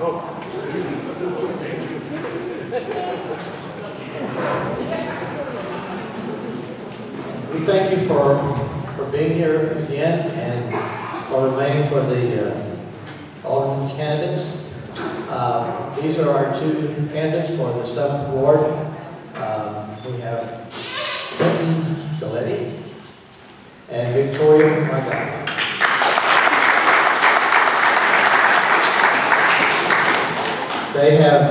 We thank you for being here again and for remaining for the Alderman candidates. These are our two candidates for the 7th Ward. We have Clinton Galetti and Victoria Maga. They have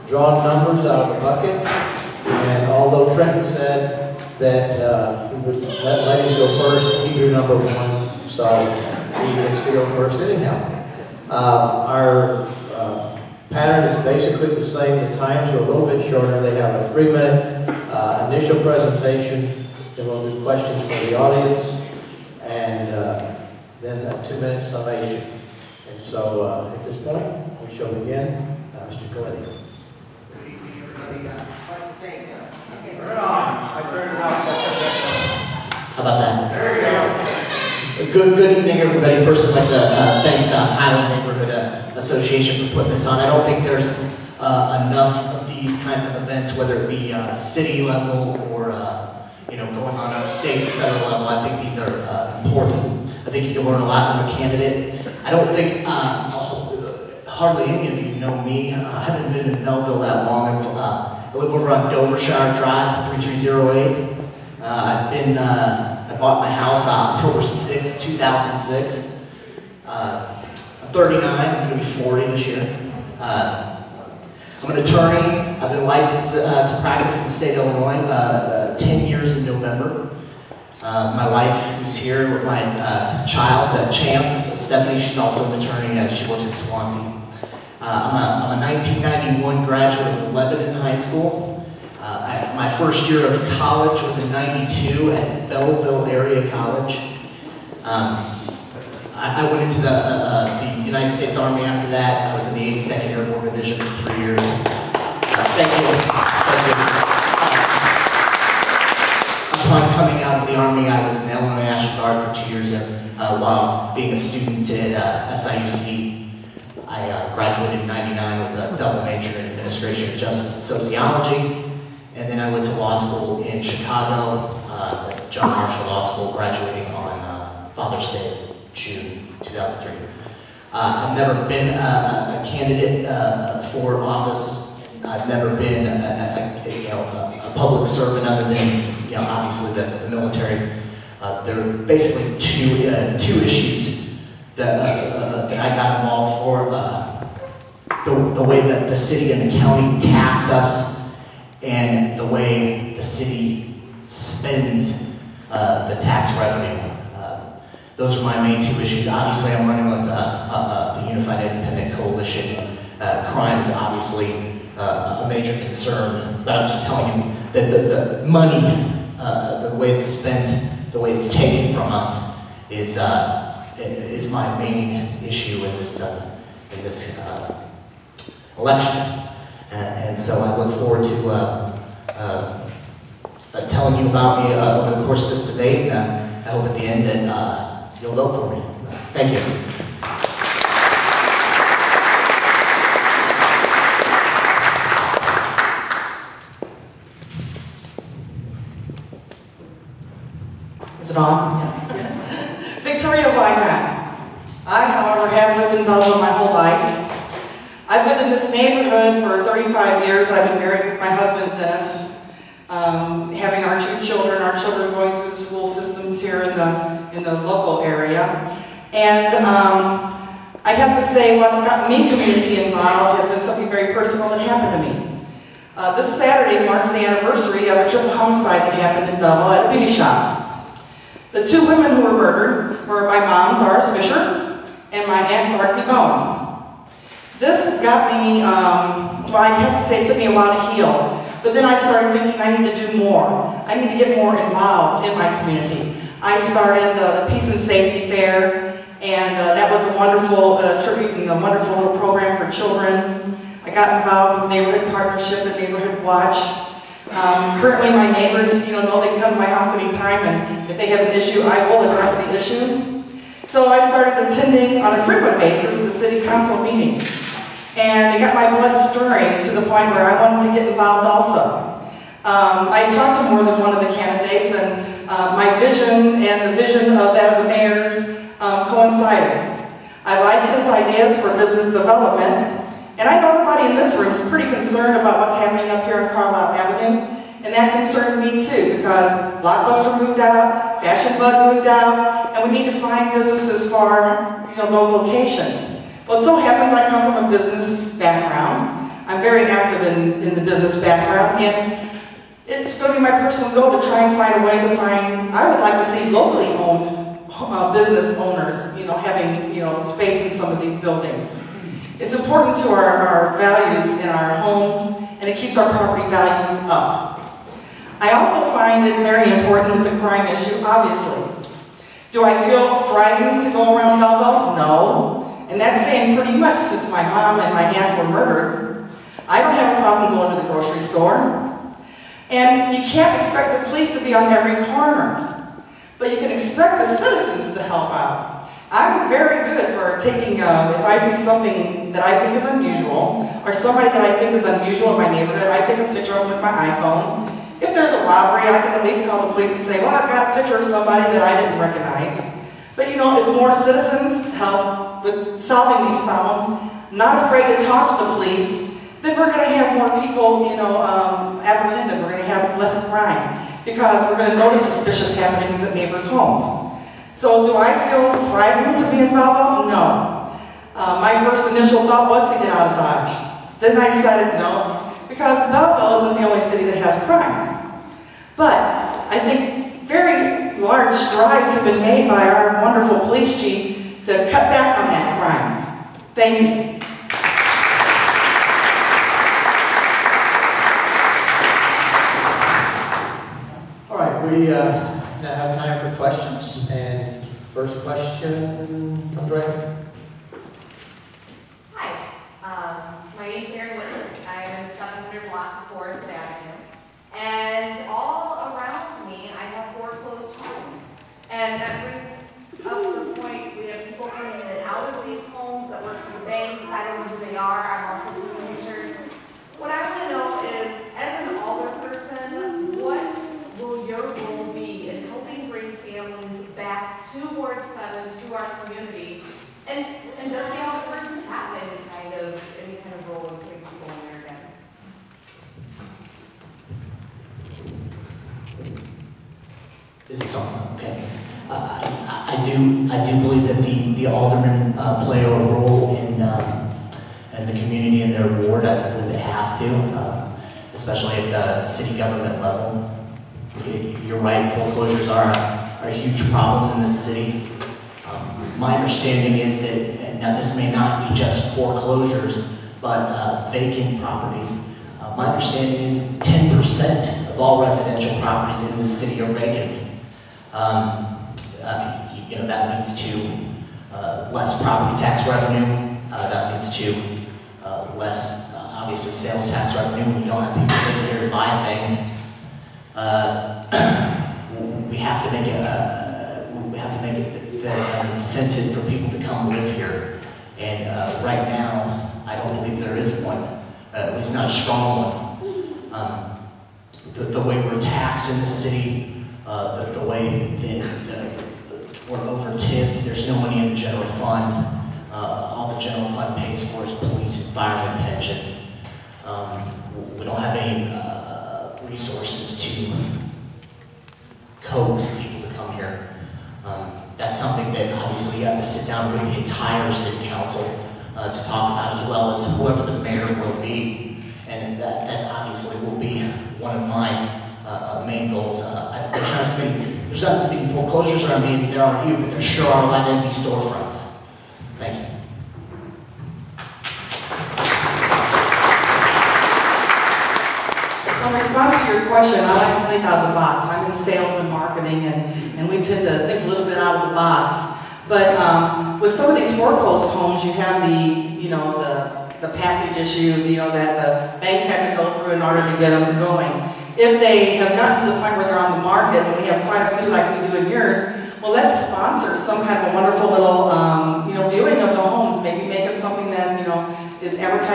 drawn numbers out of the bucket, and although Trenton said that he would let ladies go first, he drew number 1, so he gets to go first anyhow. Our pattern is basically the same. The times are a little bit shorter. They have a 3-minute initial presentation, then we'll do questions for the audience, and then a 2-minute summation. And so at this point, we shall begin. Mr. Galetti. Good evening, everybody. I'd like to thank Turn it on. I turned it off. How about that? There you go. Good evening, everybody. First, I'd like to thank the Highland Neighborhood Association for putting this on. I don't think there's enough of these kinds of events, whether it be city level or going on at state and federal level. I think these are important. I think you can learn a lot from a candidate. I don't think hardly any of you know me. I haven't been in Belleville that long. I live over on Dovershire Drive, 3308. I bought my house October 6, 2006. I'm 39, I'm going to be 40 this year. I'm an attorney. I've been licensed to practice in the state of Illinois 10 years in November. My wife, who's here with my child, Chance, Stephanie, she's also an attorney. She works at Swansea. I'm a 1991 graduate of Lebanon High School. My first year of college was in '92 at Belleville Area College. I went into the United States Army after that. I was in the 82nd Airborne Division for 3 years. Thank you. Upon coming out of the Army, I was in the Illinois National Guard for 2 years while being a student at SIUC. I graduated in '99 with a double major in Administration of Justice and Sociology, and then I went to law school in Chicago, John Marshall Law School, graduating on Father's Day, June 2003. I've never been a candidate for office. I've never been a public servant other than obviously the military. There are basically two issues that I got involved for, the way that the city and the county tax us and the way the city spends the tax revenue. Those are my main 2 issues. Obviously, I'm running with the Unified Independent Coalition. Crime is obviously a major concern, but I'm just telling you that the money, the way it's spent, the way it's taken from us is my main issue in this election, and so I look forward to telling you about me over the course of this debate. And I hope at the end that you'll vote for me. Thank you. Is it on? Yes. Victoria Weigrat. I, however, have lived in Belleville my whole life. I've lived in this neighborhood for 35 years. I've been married with my husband, Dennis, having our 2 children, going through the school systems here in the local area. And I'd have to say what's gotten me community involved has been something very personal that happened to me. This Saturday marks the anniversary of a triple homicide that happened in Belleville at a beauty shop. The 2 women who were murdered were my mom, Doris Fisher, and my aunt, Dorothy Bone. This got me, well, I have to say it took me a while to heal, but then I started thinking I need to do more. I need to get more involved in my community. I started the Peace and Safety Fair, and that was a wonderful tribute and a wonderful little program for children. I got involved with Neighborhood Partnership and Neighborhood Watch. Currently my neighbors, know they can come to my house anytime, and if they have an issue, I will address the issue. So I started attending on a frequent basis the city council meetings. And it got my blood stirring to the point where I wanted to get involved also. I talked to more than one of the candidates, and my vision and the vision of that of the mayor's coincided. I like his ideas for business development, and I know everybody in this room is pretty concerned about what's happening up here on Carlisle Avenue, and that concerns me too, because Blockbuster moved out, Fashion Bug moved out, and we need to find businesses for those locations. Well, it so happens I come from a business background. I'm very active in the business background, and it's going to be my personal goal to try and find a way to find, I would like to see locally owned business owners, having, space in some of these buildings. It's important to our values in our homes, and it keeps our property values up. I also find it very important with the crime issue, obviously. Do I feel frightened to go around Belleville? No. And that's saying pretty much since my mom and my aunt were murdered. I don't have a problem going to the grocery store. And you can't expect the police to be on every corner. But you can expect the citizens to help out. I'm very good for taking, if I see something that I think is unusual, or somebody that I think is unusual in my neighborhood, I take a picture of them with my iPhone. If there's a robbery, I can at least call the police and say, well, I've got a picture of somebody that I didn't recognize. But if more citizens help with solving these problems, not afraid to talk to the police, then we're going to have more people, apprehended. We're going to have less crime because we're going to notice suspicious happenings at neighbors' homes. So do I feel frightened to be in Belleville? No. My first initial thought was to get out of Dodge. Then I decided no, because Belleville isn't the only city that has crime. But I think very large strides have been made by our wonderful police chief to cut back on that crime. Thank you. All right, we now have time for questions. And first question comes right here. Hi, my name's Erin Whitland. I'm in 700 block of Forest Avenue. And all around me, I have foreclosed homes. And that brings up the point, we have people coming in and out of these homes that work for the banks. I don't know who they are. I'm also taking pictures. What I want to know is, as an alderperson, what will your role be in helping bring families back to Ward 7, to our community? And does the alderperson have any kind of role in putting people in there again? Is this on? Okay. I do believe that the aldermen play a role in the community and their ward. I believe they have to, especially at the city government level. You're right, foreclosures are a huge problem in this city. My understanding is that, and now this may not be just foreclosures, but vacant properties. My understanding is 10% of all residential properties in this city are vacant. That leads to less property tax revenue. That leads to less, obviously, sales tax revenue when you don't have people living here to buy things. We have to make it an incentive for people to come live here. And right now, I don't believe there is one. At least not a strong one. The way we're taxed in the city, the way that we're over-tipped, there's no money in the general fund. All the general fund pays for is police and fireman pensions. We don't have any resources to coax people to come here. That's something that obviously you have to sit down with the entire city council to talk about, as well as whoever the mayor will be. And that obviously will be one of my main goals. There's not as many foreclosures around me as there are you, but there sure are a lot of empty storefronts. Thank you. In response to your question, I like to think out of the box. I'm in sales and marketing, and we tend to think a little bit out of the box. But with some of these foreclosed homes, you have the passage issue, that the banks have to go through in order to get them going. If they have gotten to the point where they're on the market, and we have quite a few like we do in yours, well, let's sponsor some kind of a wonderful little, viewing of the homes. Maybe make it something that, is advertised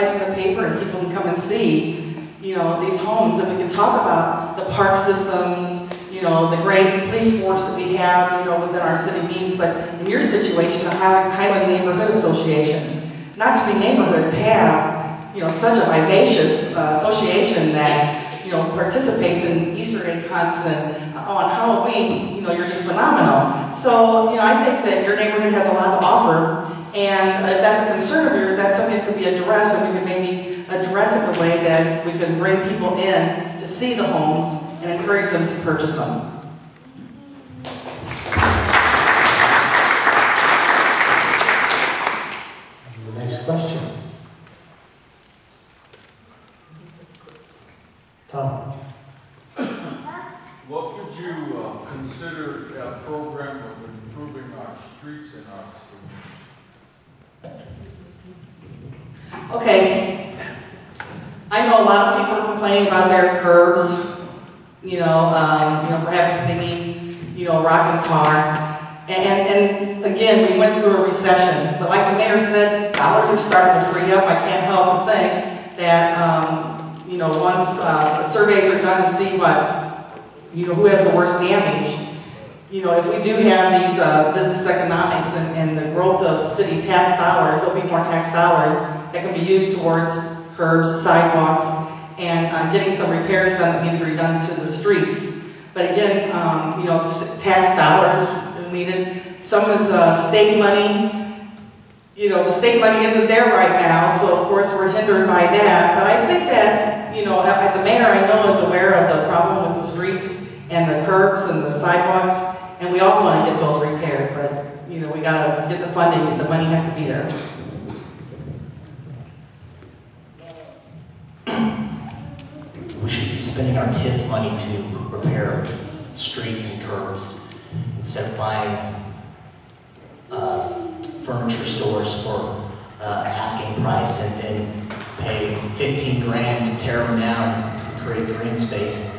paper and people can come and see, you know, these homes, and we can talk about the park systems, you know, the great police force that we have, you know, within our city needs. But in your situation, the Highland Neighborhood Association, not too many neighborhoods have, you know, such a vivacious association that, you know, participates in Easter egg hunts and on Halloween, you know, you're just phenomenal. So, you know, I think that your neighborhood has a lot to offer, and if that's a concern of yours, that's something that could be addressed, and we could maybe address it the way that we can bring people in to see the homes and encourage them to purchase them. The next question. Tom? What would you consider a program of improving our streets in our community? Okay, I know a lot of people are complaining about their curbs, you know, perhaps they need, you know, a rocking car. And again, we went through a recession, but like the mayor said, dollars are starting to free up. I can't help but think that, you know, once the surveys are done to see what, you know, who has the worst damage, you know, if we do have these business economics and the growth of city tax dollars, there'll be more tax dollars that can be used towards curbs, sidewalks, and getting some repairs done that need to be done to the streets. But again, you know, tax dollars is needed. Some is state money. You know, the state money isn't there right now, so of course we're hindered by that. But I think that, you know, the mayor I know is aware of the problem with the streets and the curbs and the sidewalks, and we all want to get those repaired, but, you know, we got to get the funding, and the money has to be there. We should be spending our TIF money to repair streets and curbs instead of buying furniture stores for asking price and then pay 15 grand to tear them down and create green space.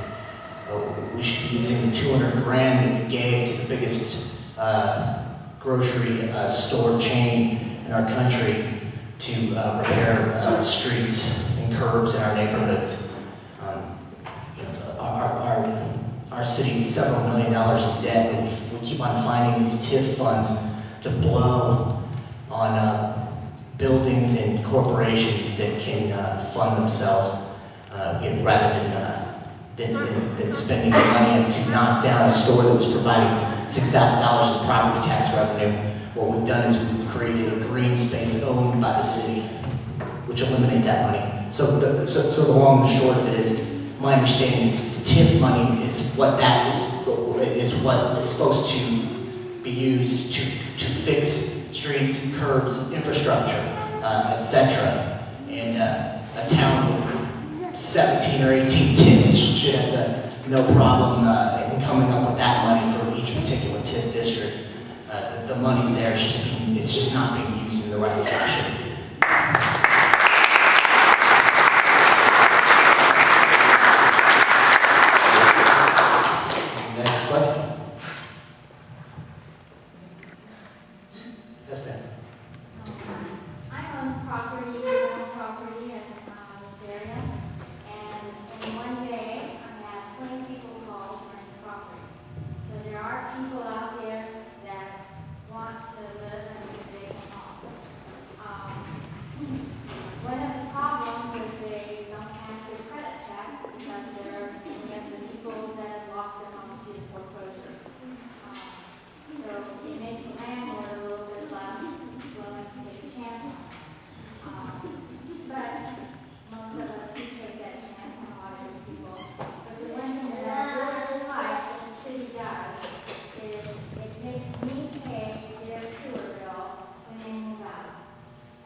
We should be using the 200 grand that we gave to the biggest grocery store chain in our country to repair streets and curbs in our neighborhoods. Our city's several $1 million in debt, but we keep on finding these TIF funds to blow on buildings and corporations that can fund themselves rather than spending the money to knock down a store that was providing $6,000 in property tax revenue. What we've done is we've created a green space owned by the city, which eliminates that money. So the long and short of it is, my understanding is the TIF money is what is supposed to be used to fix streets, curbs, infrastructure, etc. And a town with 17 or 18 TIFs should have no problem in coming up with that money for each particular TIF district. The money's there, it's just not being used in the right fashion. Next question. Yes, ma'am. I own property in this area, and in one day I had 20 people call to rent the property. So there are people out there that want to live in these vacant homes. One of the problems is they don't pass their credit checks because there are many of the people that have lost their homes due to foreclosure. So it makes the landlord a little bit less willing to take a chance on it. But most of us do take that chance on a lot of people. But the one thing that I really dislike that the city does is it makes me pay their sewer bill when they move out.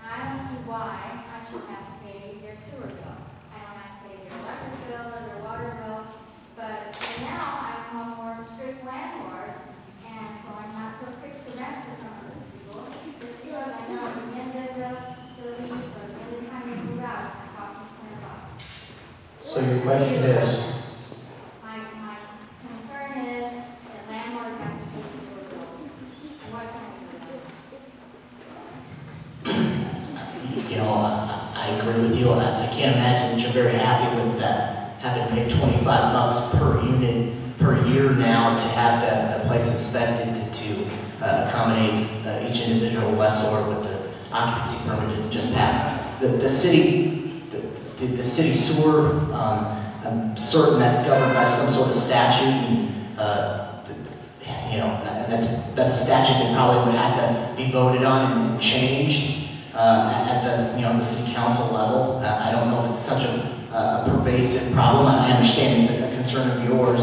Now I don't see why I should have to pay their sewer bill. I don't have to pay their electric bill or their water bill. But so now I'm a more strict landlord, and so I'm not so quick to rent to some of those people, just because I know at the end of the lease or the end of the time they move out, it's going to cost me $20. So your question is, My concern is that landlords have to pay sewer bills. And what can we do about it? You know, I agree with you. I can't imagine that you're very happy with having to pay $25 per unit per year now to have the place inspected to accommodate each individual lessor with the occupancy permit that just passed. The city sewer, I'm certain that's governed by some sort of statute, and you know, that's a statute that probably would have to be voted on and changed at the city council level. I don't know if it's such a pervasive problem. I understand it's a concern of yours,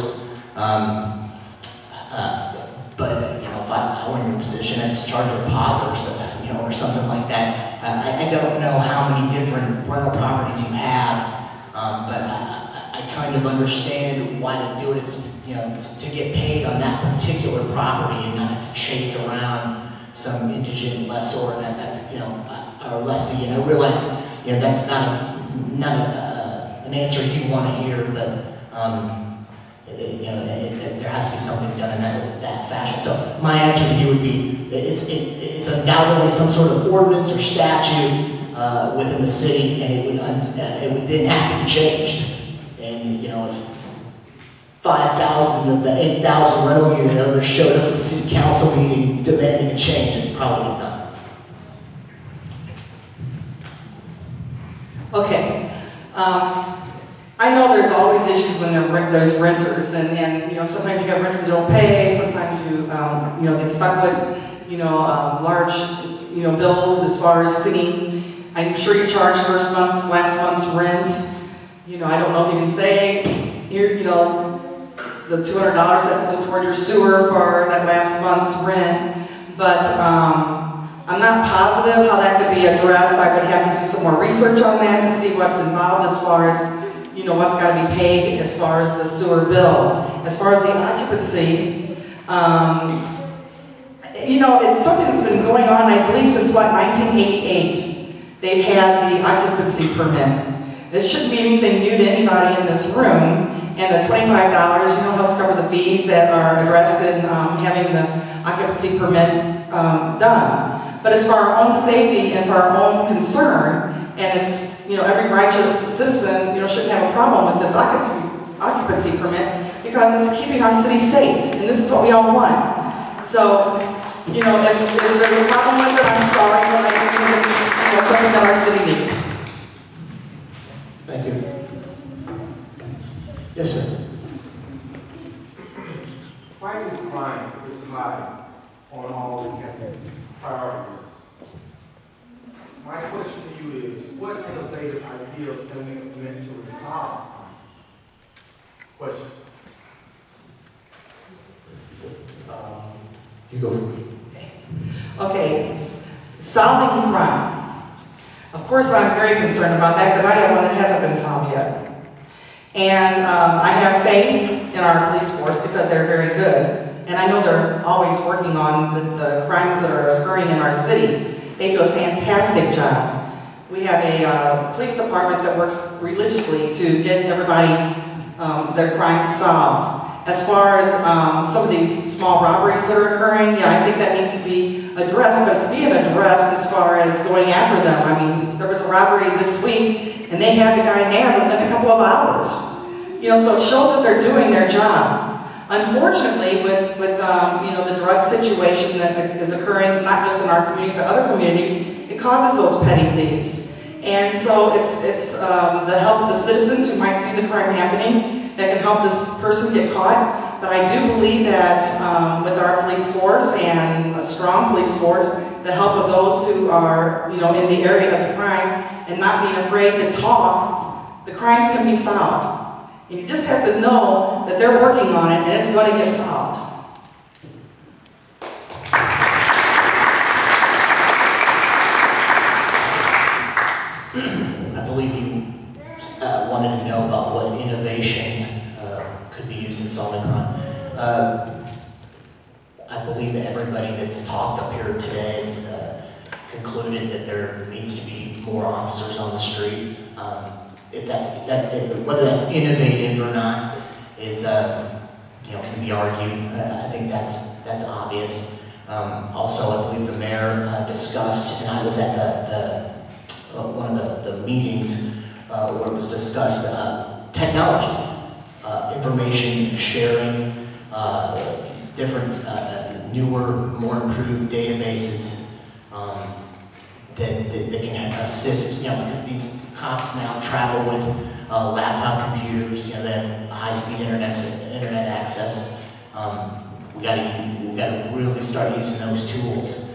but you know, if I were in your position, I'd just charge a deposit or something, you know, or something like that. I don't know how many different rental properties you have, but I kind of understand why they do it. It's, you know, it's to get paid on that particular property and not have to chase around some indigent lessor that you know, or lessee. And I realize, you know, that's not an answer you want to hear, but you know, there has to be something done in that fashion. So my answer to you would be, it's undoubtedly some sort of ordinance or statute within the city, and it would then have to be changed. And you know, if 5,000 of the 8,000 rental unit owners showed up at the city council meeting demanding a change, it'd probably get done. Okay. I know there's always issues when there's renters, and you know, sometimes you have renters who don't pay, sometimes you you know, get stuck with, you know, large, you know, bills as far as cleaning. I'm sure you charge last month's rent. You know, I don't know if you can say here, you know, the $200 has to go toward your sewer for that last month's rent, but I'm not positive how that could be addressed. I would have to do some more research on that to see what's involved as far as, you know, what's got to be paid as far as the sewer bill. As far as the occupancy, you know, it's something that's been going on, I believe, since what, 1988. They've had the occupancy permit. It shouldn't be anything new to anybody in this room. And the $25, you know, helps cover the fees that are addressed in having the occupancy permit done. But as for our own safety and for our own concern, and it's, you know, every righteous citizen, you know, shouldn't have a problem with this occupancy permit because it's keeping our city safe, and this is what we all want. So, you know, if there's a problem with it, I'm sorry, but I think it's, you know, something that our city needs. Thank you. Yes, sir. Fighting crime is high on all the campus priorities. My question to you is, what innovative ideas can we implement to resolve crime? Question. You go for it. Okay, solving crime. Of course, I'm very concerned about that because I have one that hasn't been solved yet. And I have faith in our police force because they're very good. And I know they're always working on the crimes that are occurring in our city. They do a fantastic job. We have a police department that works religiously to get everybody their crimes solved. As far as some of these small robberies that are occurring, yeah, I think that needs to be addressed, but it's being addressed as far as going after them. I mean, there was a robbery this week, and they had the guy nabbed within a couple of hours. You know, so it shows that they're doing their job. Unfortunately, with you know, the drug situation that is occurring, not just in our community, but other communities, it causes those petty thieves. And so it's the help of the citizens who might see the crime happening that can help this person get caught. But I do believe that with our police force and a strong police force, the help of those who are, you know, in the area of the crime and not being afraid to talk, the crimes can be solved. And you just have to know that they're working on it and it's going to get solved. I believe you wanted to know about what innovation could be used in solving crime. I believe that everybody that's talked up here today has concluded that there needs to be more officers on the street. Whether that's innovative or not is, you know, can be argued. I think that's obvious. Also, I believe the mayor discussed, and I was at the one of the meetings where it was discussed technology, information sharing, different newer, more improved databases that can assist, because these cops now travel with laptop computers, they have high-speed internet access. We got to really start using those tools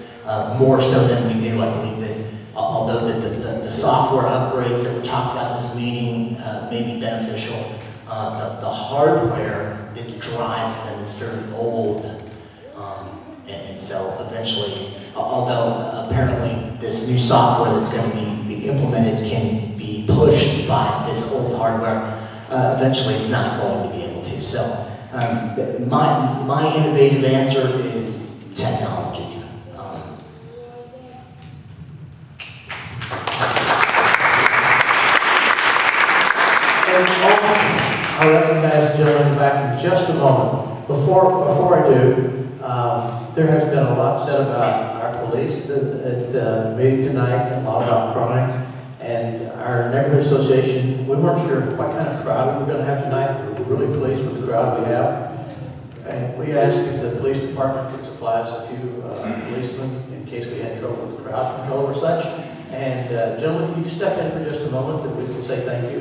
more so than we do. I believe that although the software upgrades that were talked about this meeting may be beneficial, the hardware that drives them is very old. And so eventually, although apparently this new software that's going to be implemented can be pushed by this old hardware, eventually it's not going to be able to. So my innovative answer is technology. I'll recognize the gentleman back in just a moment. Before I do, there has been a lot said about our police at the meeting tonight, a lot about crime, and our neighborhood association. We weren't sure what kind of crowd we were going to have tonight. We're really pleased with the crowd we have. And we asked if the police department could supply us a few policemen in case we had trouble with crowd control or such. And gentlemen, can you step in for just a moment that we can say thank you?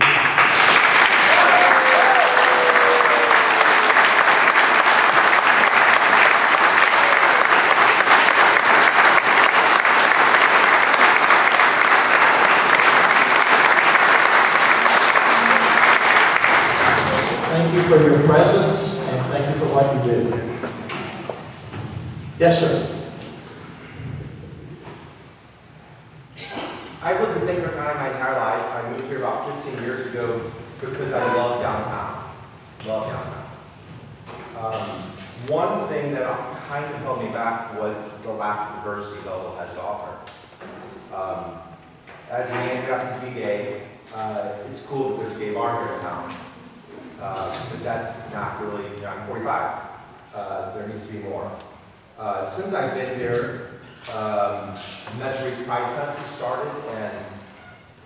Thank you for your presence, and thank you for what you do. Yes, sir. I've lived in St. Clair County my entire life. I moved here about 15 years ago because I love downtown. Love downtown. One thing that kind of held me back was the lack of diversity Belleville has to offer. As a man who happens to be gay, it's cool that there's a gay bar here in town. But that's not really, I'm 45. There needs to be more. Since I've been here, Metro's Pride Fest has started, and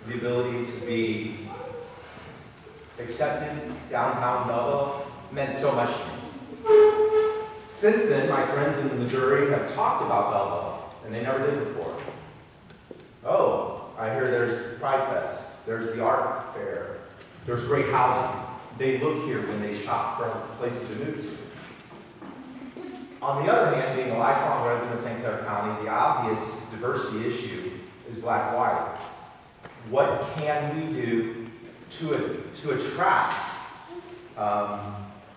the ability to be accepted downtown Belleville meant so much to me. Since then, my friends in Missouri have talked about Belleville, and they never did before. Oh, I hear there's Pride Fest, there's the art fair, there's great housing. They look here when they shop for places to move to. On the other hand, being a lifelong resident of St. Clair County, the obvious diversity issue is black-white. What can we do to attract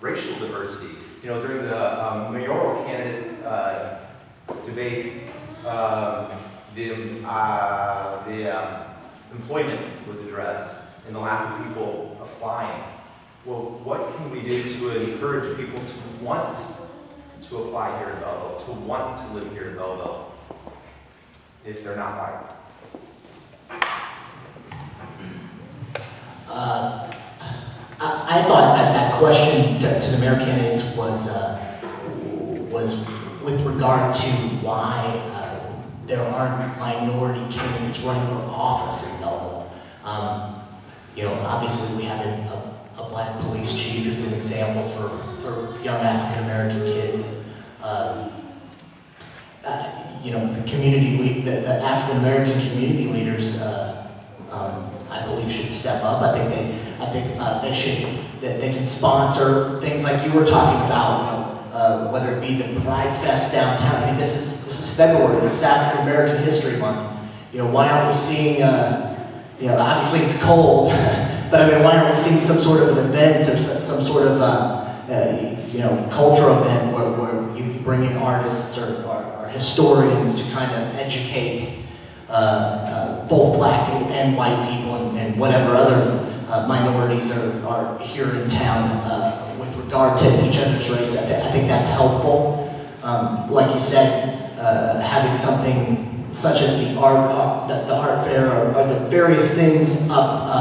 racial diversity? During the mayoral candidate debate, the employment was addressed and the lack of people applying. Well, what can we do to encourage people to want to apply here in Belleville, to want to live here in Belleville, if they're not white? I thought that question to the mayor candidates was with regard to why there aren't minority candidates running for office in Belleville. Obviously we have a black police chief who's an example for young African American kids. The African American community leaders, I believe, should step up. I think they can sponsor things like you were talking about, whether it be the Pride Fest downtown. I mean, this is February. This is African American History Month. Why aren't we seeing? Obviously it's cold, but I mean, why aren't we seeing some sort of an event or some sort of cultural event where you bring in artists or historians to kind of educate both black and white people and whatever other minorities are here in town with regard to each other's race. I think that's helpful. Like you said, having something such as the art fair or the various things up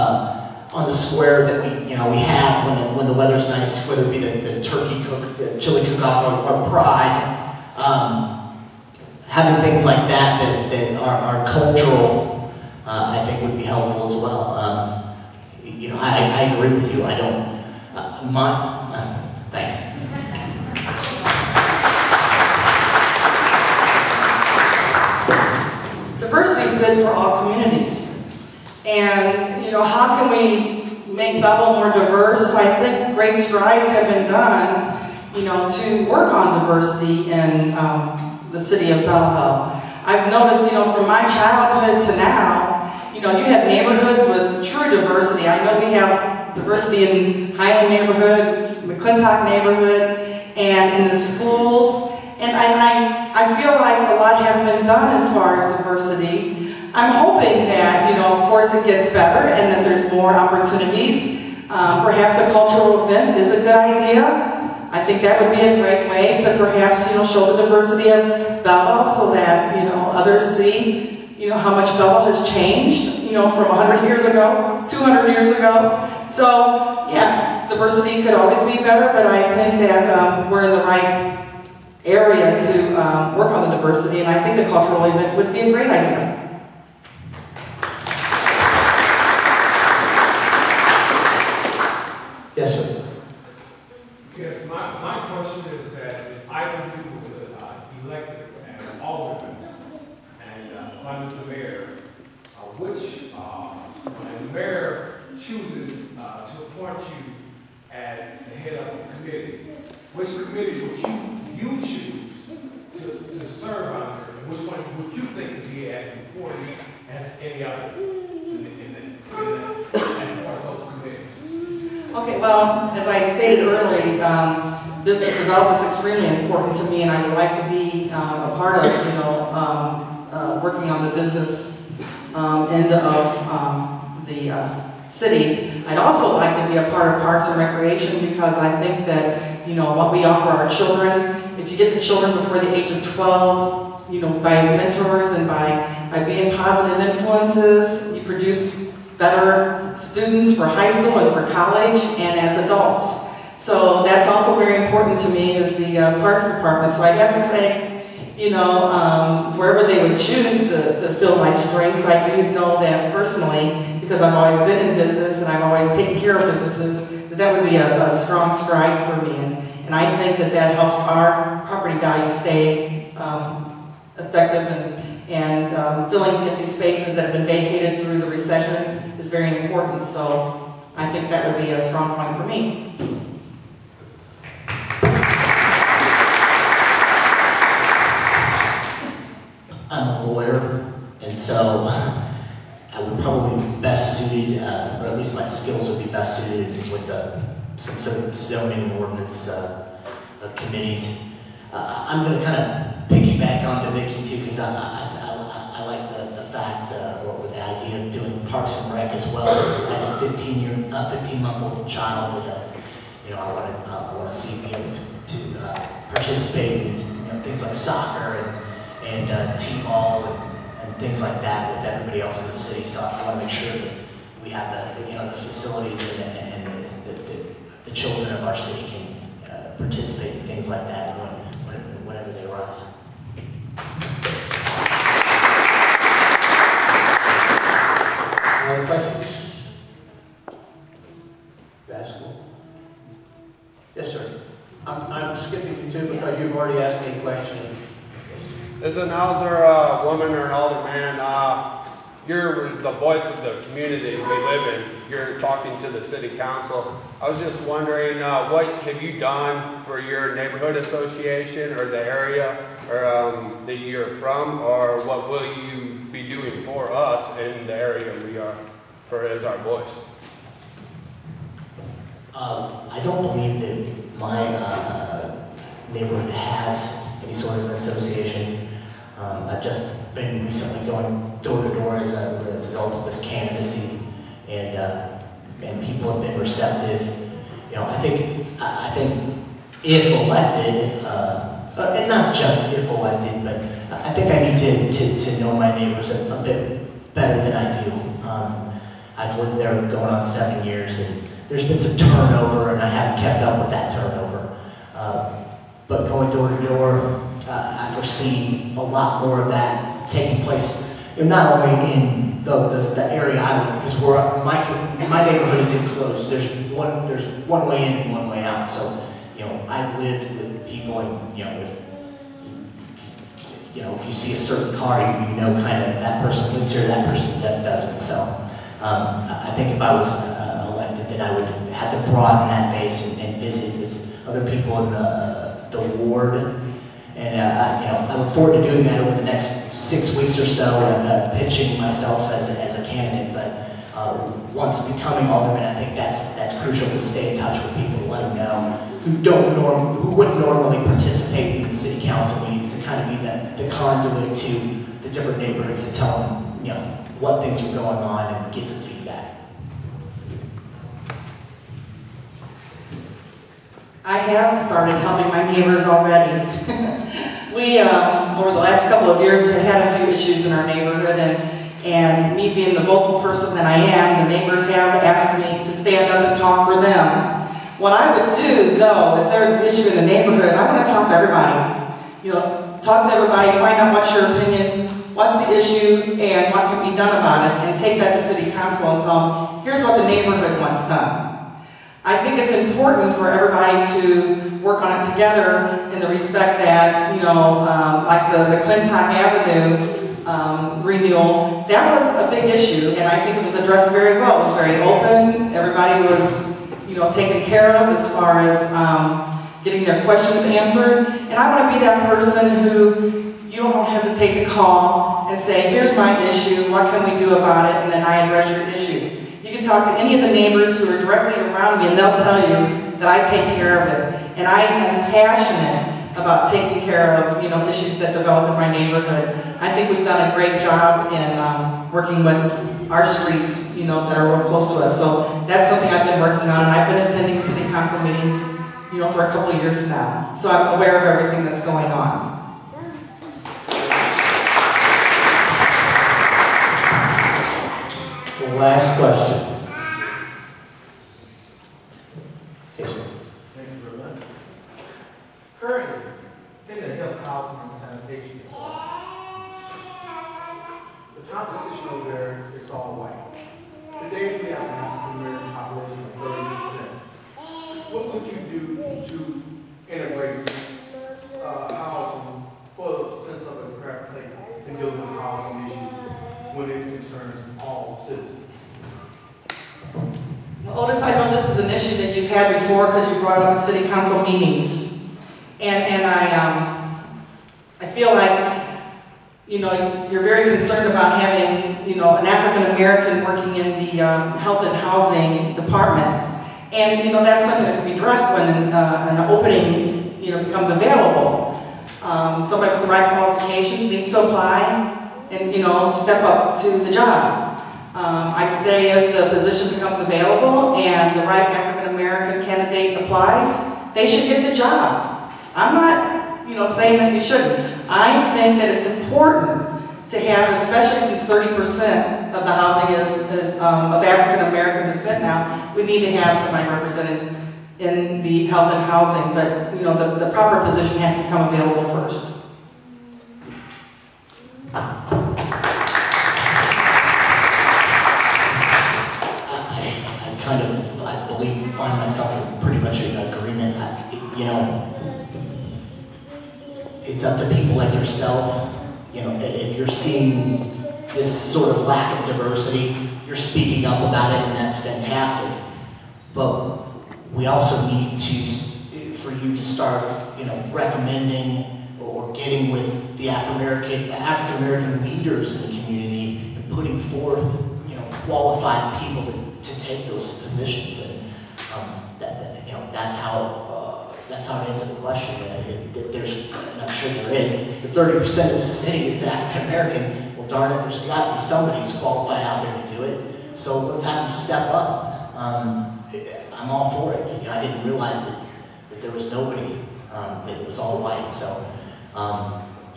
on the square that we have when the weather's nice, whether it be the turkey cook, the chili cook-off, or Pride. Having things like that are cultural, I think would be helpful as well. You know, I agree with you. I don't, thanks. Diversity is good for all communities. And, you know, how can we make Belleville more diverse? So I think great strides have been done, you know, to work on diversity in the city of Belleville. I've noticed, you know, from my childhood to now, you know, you have neighborhoods with true diversity. I know we have diversity in Highland neighborhood, McClintock neighborhood, and in the schools. And I feel like a lot has been done as far as diversity. I'm hoping that, you know, of course it gets better and that there's more opportunities. Perhaps a cultural event is a good idea. I think that would be a great way to perhaps, you know, show the diversity of Belleville so that, you know, others see, you know, how much Belleville has changed, you know, from 100 years ago, 200 years ago. So, yeah, diversity could always be better, but I think that we're in the right area to work on the diversity, and I think a cultural event would be a great idea. Yes, sir. Yes, my question is that if Ivan was elected as Alderman and under the mayor, when the mayor chooses to appoint you as the head of the committee, which committee would you choose to serve under, and which one would you think would be as important as any other as far as those committees? Okay, well, as I stated earlier, business development is extremely important to me, and I would like to be a part of, you know, working on the business end of the city. I'd also like to be a part of Parks and Recreation because I think that, you know, what we offer our children, if you get the children before the age of 12, you know, by mentors and by being positive influences, you produce better students for high school and for college and as adults. So that's also very important to me is the Parks Department. So I'd have to say, you know, wherever they would choose to fill my strengths, I do know that personally, because I've always been in business and I've always taken care of businesses, that would be a strong stride for me. And I think that helps our property value stay effective and filling empty spaces that have been vacated through the recession is very important. So I think that would be a strong point for me. I'm a lawyer, and so I would probably be best suited, or at least my skills would be best suited with some sort of zoning ordinance committees. I'm going to kind of piggyback onto Vicki too, because I like the fact, or the idea of doing Parks and Rec as well. I have a 15-month-old child that, you know, I want to see be able to participate in, you know, things like soccer and t-ball and things like that with everybody else in the city. So I want to make sure that we have the facilities and the children of our city can participate in things like that whenever they arise. Any other questions? Basketball? Yes, sir. I'm skipping you too because you've already asked me a question. As an elder woman or an alderman, you're the voice of the community we live in. You're talking to the city council. I was just wondering, what have you done for your neighborhood association or the area or that you're from, or what will you be doing for us in the area we are for as our voice? I don't believe that my neighborhood has any sort of association. I've just been recently going door to door as a result of this candidacy, and people have been receptive. You know, I think if elected, and not just if elected, but I think I need to know my neighbors a bit better than I do. I've lived there going on 7 years, and there's been some turnover, and I haven't kept up with that turnover. But going door to door, I foresee a lot more of that taking place not only in the area I live, because my neighborhood is enclosed. There's one way in and one way out. So, I've lived with people, and if you see a certain car, you know kind of that person lives here, that person doesn't. So, I think if I was elected, then I would have to broaden that base and visit with other people in the ward. And I look forward to doing that over the next 6 weeks or so, pitching myself as a candidate. But once becoming alderman, I think that's crucial to stay in touch with people, to let them know who wouldn't normally participate in the city council meetings, to kind of be the conduit to the different neighborhoods, to tell them what things are going on and get some feedback. I have started helping my neighbors already. We, over the last couple of years, have had a few issues in our neighborhood, and me being the vocal person that I am, the neighbors have asked me to stand up and talk for them. What I would do, though, if there's an issue in the neighborhood, I want to talk to everybody. Talk to everybody, find out what's your opinion, what's the issue, and what can be done about it, and take that to city council and tell them, here's what the neighborhood wants done. I think it's important for everybody to work on it together in the respect that, like the McClintock Avenue renewal, that was a big issue, and I think it was addressed very well. It was very open. Everybody was, taken care of as far as getting their questions answered. And I want to be that person who you don't hesitate to call and say, here's my issue, what can we do about it, and then I address your issue. You can talk to any of the neighbors who are directly around me, and they'll tell you that I take care of it. And I am passionate about taking care of, issues that develop in my neighborhood. I think we've done a great job in working with our streets, that are real close to us. So that's something I've been working on, and I've been attending city council meetings, for a couple of years now. So I'm aware of everything that's going on. Last question. Thank you very much. Currently, in the health, housing, and sanitation department, the composition over there is all white. Today, we have an African-American population of 30%. What would you do to integrate housing for a sense of a fair play in dealing with housing issues when it concerns all citizens? Well, Otis, I know this is an issue that you've had before because you brought it up at city council meetings. And I feel like, you're very concerned about having, an African American working in the health and housing department. And, that's something that can be addressed when an opening, becomes available. Somebody with the right qualifications needs to apply and, step up to the job. I'd say if the position becomes available and the right African American candidate applies, they should get the job. I'm not, saying that you shouldn't. I think that it's important to have, especially since 30% of the housing is of African American descent now, we need to have somebody represented in the health and housing, but the proper position has to become available first. I believe, find myself in pretty much an agreement. It's up to people like yourself. If you're seeing this sort of lack of diversity, you're speaking up about it, and that's fantastic. But we also need for you to start, recommending or getting with the African American leaders in the community and putting forth, qualified people to take those positions. And that's how it answers the question. And I'm sure there is. If 30% of the city is African American, well, darn it, there's got to be somebody who's qualified out there to do it. So let's have them step up. I'm all for it. I didn't realize that there was nobody, that it was all white. So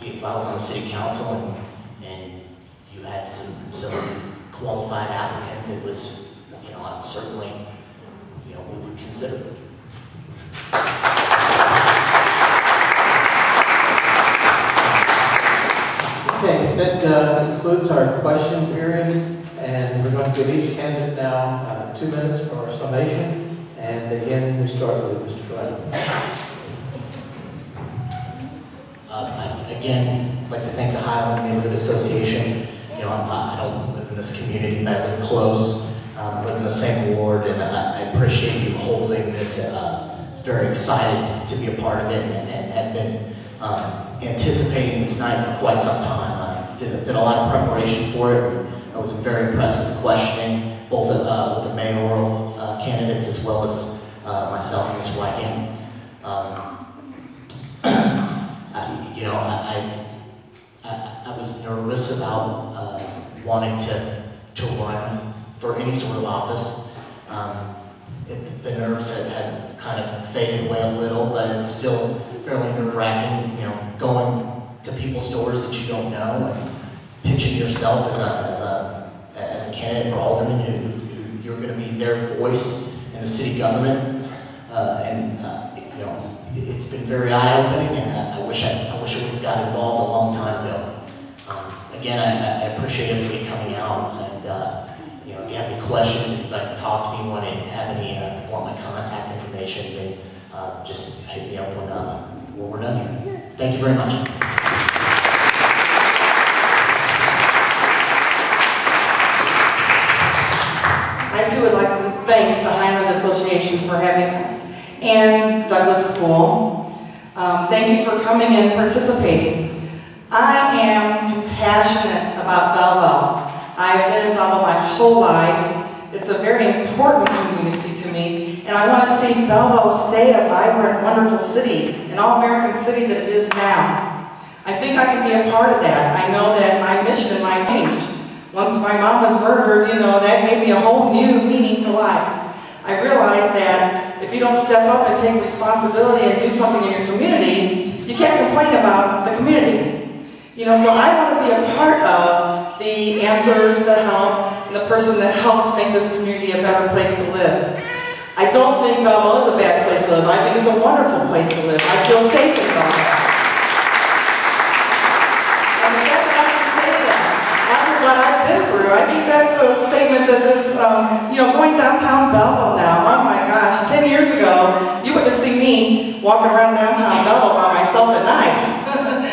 if I was on the city council and you had some qualified applicant that was, certainly, we would consider it. Okay, that concludes our question period, and we're going to give each candidate now 2 minutes for our summation. And again, we start with Mr. Glenn. I'd like to thank the Highland Neighborhood Association. You know, I don't live in this community, but I live close, live in the same ward, and I appreciate you holding this. Very excited to be a part of it, and have been anticipating this night for quite some time. I did a lot of preparation for it. I was very impressed with the questioning, both with the mayoral candidates as well as myself and Ms. Wyken. I was nervous about wanting to run for any sort of office. The nerves had kind of faded away a little, but it's still fairly nerve-wracking, you know, going to people's doors that you don't know and pitching yourself as a candidate for alderman who you're going to be their voice in the city government. It's been very eye-opening, and I wish I would have got involved a long time ago. Again, I appreciate everybody coming out, and if you have any questions, if you'd like to talk to me, want my contact information, then just hit me up when we're done here. Thank you very much. I too would like to thank the Highland Association for having us, and Douglas School. Thank you for coming and participating. I am passionate about Belleville. I've been in Belleville my whole life. It's a very important community to me, and I want to see Belleville stay a vibrant, wonderful city, an all-American city that it is now. I think I can be a part of that. I know that my mission and my changed. Once my mom was murdered, that gave me a whole new meaning to life. I realized that if you don't step up and take responsibility and do something in your community, you can't complain about the community. So I want to be a part of the answers that help and the person that helps make this community a better place to live. I don't think Belleville is a bad place to live. I think it's a wonderful place to live. I feel safe in Belleville. And the fact that I can say that after what I've been through, I think that's a statement that is, going downtown Belleville now, oh my gosh, 10 years ago, you would have seen me walking around downtown Belleville by myself at night.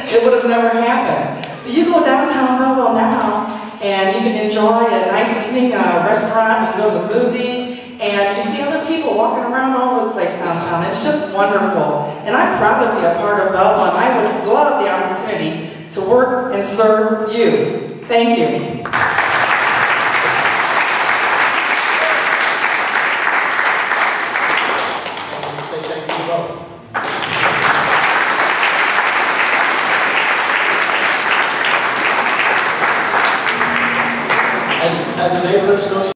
It would have never happened. But you go downtown Belleville now, and you can enjoy a nice evening, a restaurant, you can go to the movie, and you see other people walking around all over the place downtown. It's just wonderful. And I'm proud to be a part of Belleville, and I would love the opportunity to work and serve you. Thank you. As a neighborhood association,